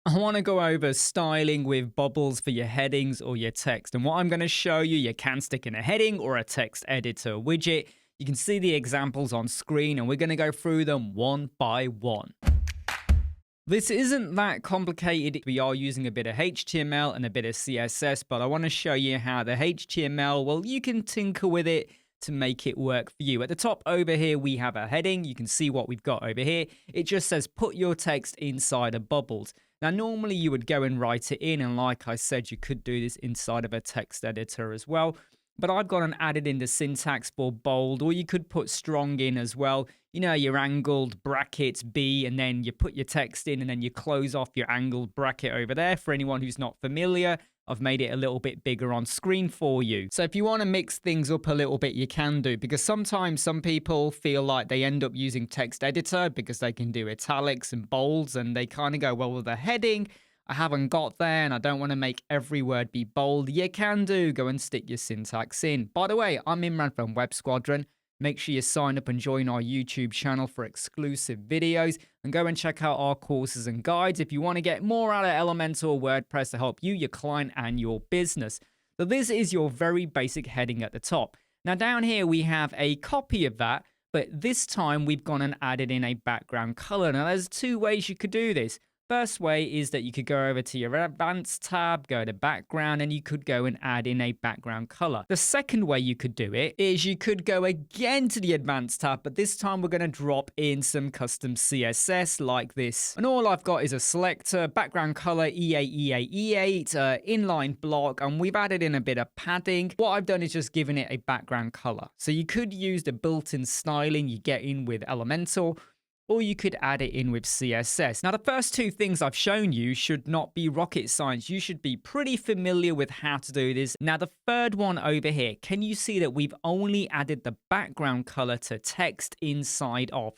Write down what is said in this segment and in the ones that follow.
I want to go over styling with bubbles for your headings or your text. And what I'm going to show you, you can stick in a heading or a text editor widget. You can see the examples on screen and we're going to go through them one by one. This isn't that complicated. We are using a bit of HTML and a bit of CSS, but I want to show you how the HTML, well, you can tinker with it to make it work for you. At the top over here, we have a heading. You can see what we've got over here. It just says, put your text inside of bubbles. Now, normally you would go and write it in, and like I said, you could do this inside of a text editor as well. But I've got an added in the syntax for bold, or you could put strong in as well. You know, your angled brackets B, and then you put your text in, and then you close off your angled bracket over there. For anyone who's not familiar, I've made it a little bit bigger on screen for you. So if you want to mix things up a little bit, you can do, because sometimes some people feel like they end up using text editor because they can do italics and bolds, and they kind of go, well, with the heading, I haven't got there and I don't want to make every word be bold. You can do. Go and stick your syntax in. By the way, I'm Imran from Web Squadron. Make sure you sign up and join our YouTube channel for exclusive videos, and go and check out our courses and guides if you want to get more out of Elementor WordPress to help you, your client, and your business. So this is your very basic heading at the top. Now down here we have a copy of that, but this time we've gone and added in a background color. Now there's two ways you could do this. First way is that you could go over to your advanced tab, go to background, and you could go and add in a background color. The second way you could do it is you could go again to the advanced tab, but this time we're going to drop in some custom CSS like this. And all I've got is a selector, background color, E8, inline block, and we've added in a bit of padding. What I've done is just given it a background color. So you could use the built-in styling you get in with Elementor, or you could add it in with CSS. Now, the first two things I've shown you should not be rocket science. You should be pretty familiar with how to do this. Now, the third one over here, can you see that we've only added the background color to text inside of?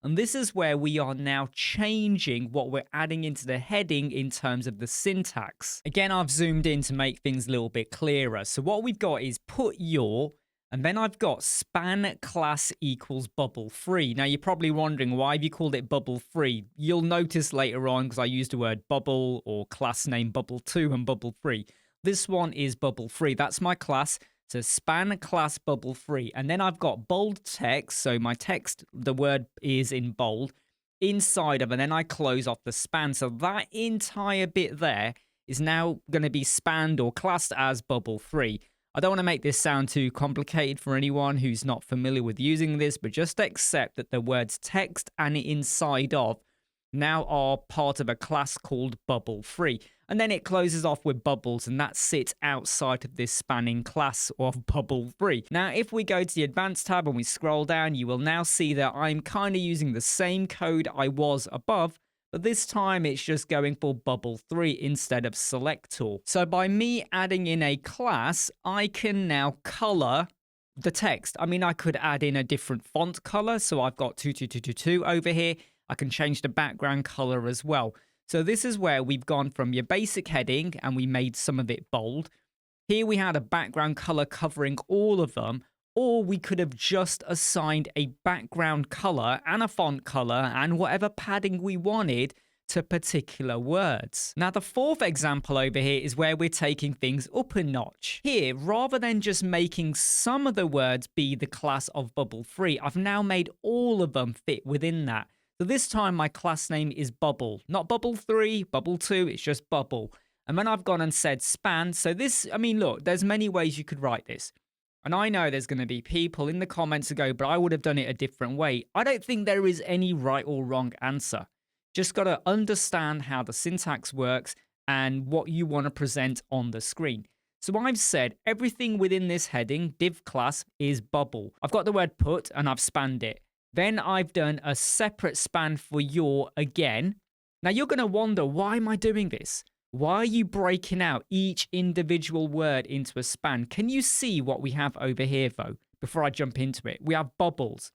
And this is where we are now changing what we're adding into the heading in terms of the syntax. Again, I've zoomed in to make things a little bit clearer. So what we've got is put your, and then I've got span class equals bubble free. Now, you're probably wondering, why have you called it bubble free? You'll notice later on, because I used the word bubble or class name bubble 2 and bubble free. This one is bubble free. That's my class. So span class bubble free. And then I've got bold text. So my text, the word is in bold inside of, and then I close off the span. So that entire bit there is now going to be spanned or classed as bubble free. I don't want to make this sound too complicated for anyone who's not familiar with using this, but just accept that the words text and inside of now are part of a class called bubble free. And then it closes off with bubbles, and that sits outside of this spanning class of bubble free. Now, if we go to the advanced tab and we scroll down, you will now see that I'm kind of using the same code I was above, but this time it's just going for bubble 3 instead of selector. So by me adding in a class, I can now color the text. I mean, I could add in a different font color. So I've got 22222 over here. I can change the background color as well. So this is where we've gone from your basic heading and we made some of it bold. Here we had a background color covering all of them. Or we could have just assigned a background color and a font color and whatever padding we wanted to particular words. Now, the fourth example over here is where we're taking things up a notch. Here, rather than just making some of the words be the class of bubble 3, I've now made all of them fit within that. So this time my class name is bubble, not bubble 3, bubble 2, it's just bubble. And then I've gone and said span. So this, I mean, look, there's many ways you could write this. And I know there's going to be people in the comments who go, but I would have done it a different way. I don't think there is any right or wrong answer. Just got to understand how the syntax works and what you want to present on the screen. So I've said everything within this heading, div class, is bubble. I've got the word put and I've spanned it. Then I've done a separate span for your again. Now you're going to wonder, why am I doing this? Why are you breaking out each individual word into a span? Can you see what we have over here, though, before I jump into it? We have bubbles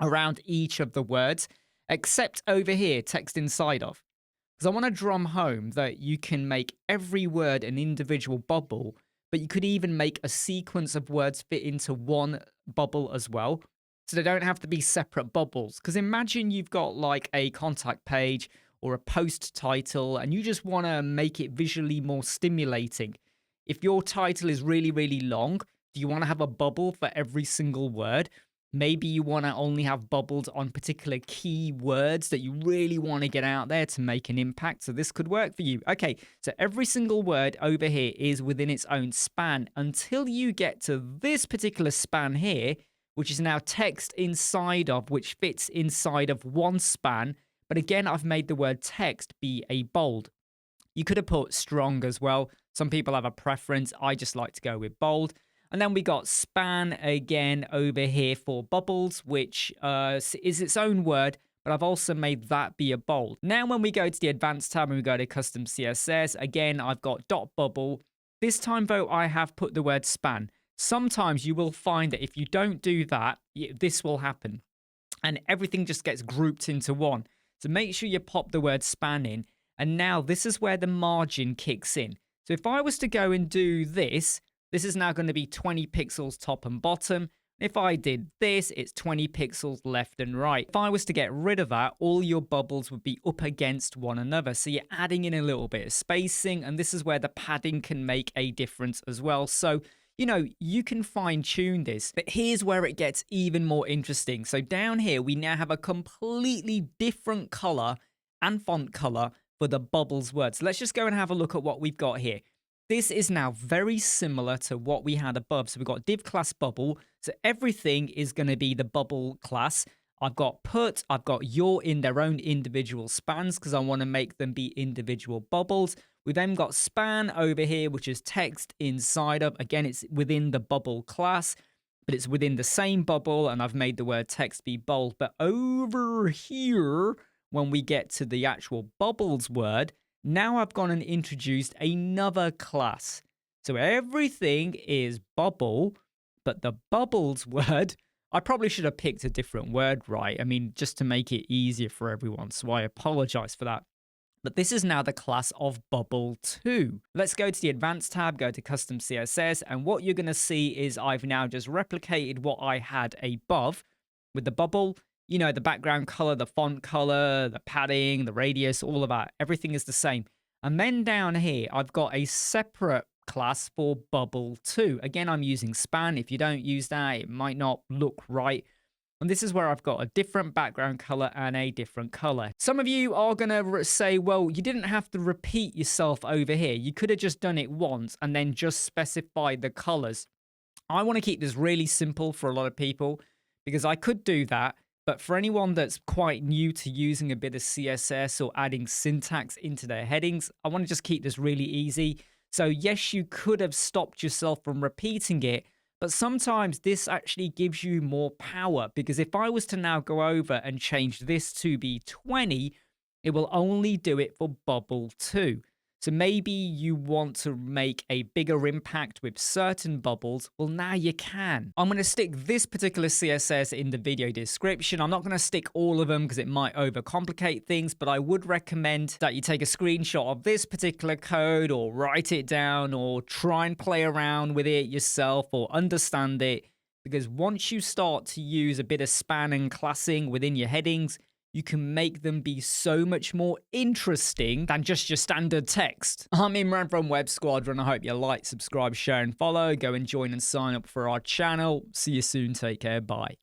around each of the words, except over here, text inside of. Because I want to drum home that you can make every word an individual bubble, but you could even make a sequence of words fit into one bubble as well. So they don't have to be separate bubbles. Because imagine you've got like a contact page or a post title, and you just want to make it visually more stimulating. If your title is really, really long, do you want to have a bubble for every single word? Maybe you want to only have bubbles on particular key words that you really want to get out there to make an impact. So this could work for you. Okay, so every single word over here is within its own span until you get to this particular span here, which is now text inside of, which fits inside of one span. But again, I've made the word text be a bold. You could have put strong as well. Some people have a preference. I just like to go with bold. And then we got span again over here for bubbles, which is its own word, but I've also made that be a bold. Now, when we go to the advanced tab and we go to custom CSS, again, I've got dot bubble. This time, though, I have put the word span. Sometimes you will find that if you don't do that, this will happen. And everything just gets grouped into one. So make sure you pop the word span in. And now this is where the margin kicks in. So if I was to go and do this, this is now going to be 20 pixels top and bottom. If I did this, it's 20 pixels left and right. If I was to get rid of that, all your bubbles would be up against one another. So you're adding in a little bit of spacing, and this is where the padding can make a difference as well. So, you know, you can fine tune this, but here's where it gets even more interesting. So down here, we now have a completely different color and font color for the bubbles word. So let's just go and have a look at what we've got here. This is now very similar to what we had above. So we've got div class bubble. So everything is going to be the bubble class. I've got put, I've got your in their own individual spans because I want to make them be individual bubbles. We then got span over here, which is text inside of. Again, it's within the bubble class, but it's within the same bubble. And I've made the word text be bold. But over here, when we get to the actual bubbles word, now I've gone and introduced another class. So everything is bubble, but the bubbles word, I probably should have picked a different word, right? I mean, just to make it easier for everyone. So I apologize for that. But this is now the class of bubble 2. Let's go to the advanced tab, go to custom CSS. And what you're going to see is I've now just replicated what I had above with the bubble. You know, the background color, the font color, the padding, the radius, all of that. Everything is the same. And then down here, I've got a separate class for bubble 2. Again, I'm using span. If you don't use that, it might not look right. And this is where I've got a different background color and a different color. Some of you are going to say, well, you didn't have to repeat yourself over here. You could have just done it once and then just specified the colors. I want to keep this really simple for a lot of people because I could do that. But for anyone that's quite new to using a bit of CSS or adding syntax into their headings, I want to just keep this really easy. So yes, you could have stopped yourself from repeating it, but sometimes this actually gives you more power because if I was to now go over and change this to be 20, it will only do it for bubble 2. So maybe you want to make a bigger impact with certain bubbles. Well, now you can. I'm going to stick this particular CSS in the video description. I'm not going to stick all of them because it might overcomplicate things, but I would recommend that you take a screenshot of this particular code or write it down or try and play around with it yourself or understand it. Because once you start to use a bit of span and classing within your headings, you can make them be so much more interesting than just your standard text. I'm Imran from Web Squadron. I hope you like, subscribe, share, and follow. Go and join and sign up for our channel. See you soon. Take care. Bye.